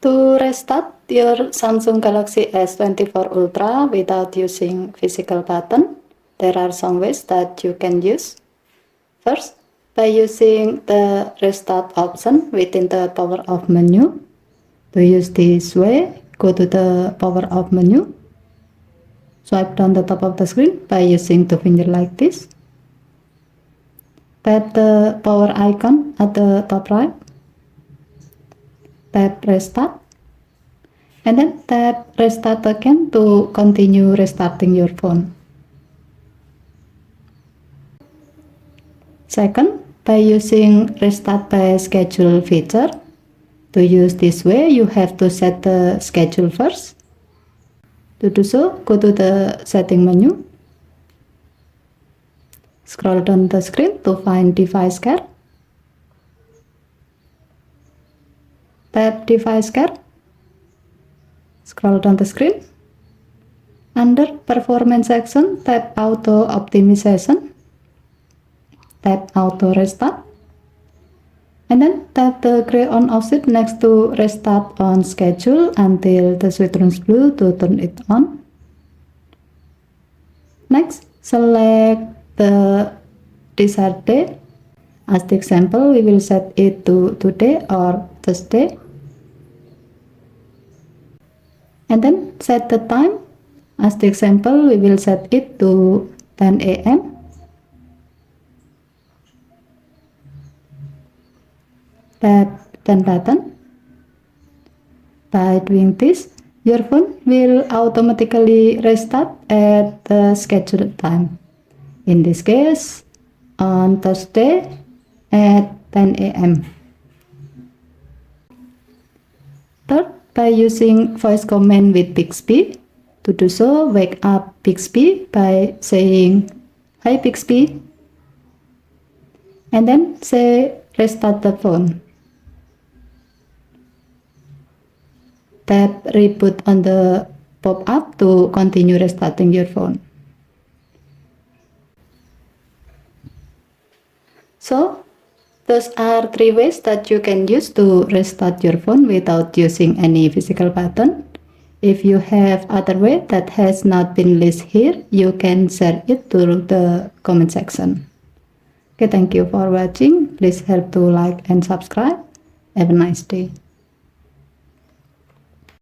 To restart your Samsung Galaxy S24 Ultra without using physical button, there are some ways that you can use. First, by using the restart option within the power off menu. To use this way, go to the power off menu. Swipe down the top of the screen by using the finger like this. Tap the power icon at the top right. Tap restart. And then tap restart again to continue restarting your phone. Second, by using restart by schedule feature. To use this way, you have to set the schedule first. To do so, go to the setting menu. Scroll down the screen to find device care. Tap device care. Scroll down the screen. Under performance section, tap auto optimization. Tap auto restart. And then tap the gray on off switch next to restart on schedule until the switch turns blue to turn it on. Next, select the desired day. As the example, we will set it to today or Thursday. And then set the time. As the example, we will set it to 10 a.m. Tap done button. By doing this, your phone will automatically restart at the scheduled time. In this case, on Thursday at 10 a.m. Third, by using voice command with Bixby. To do so, wake up Bixby by saying, "Hi Bixby," and then say restart the phone. Tap reboot on the pop-up to continue restarting your phone. So, those are 3 ways that you can use to restart your phone without using any physical button. If you have other way that has not been listed here, you can share it to the comment section. Okay, thank you for watching. Please help to like and subscribe. Have a nice day.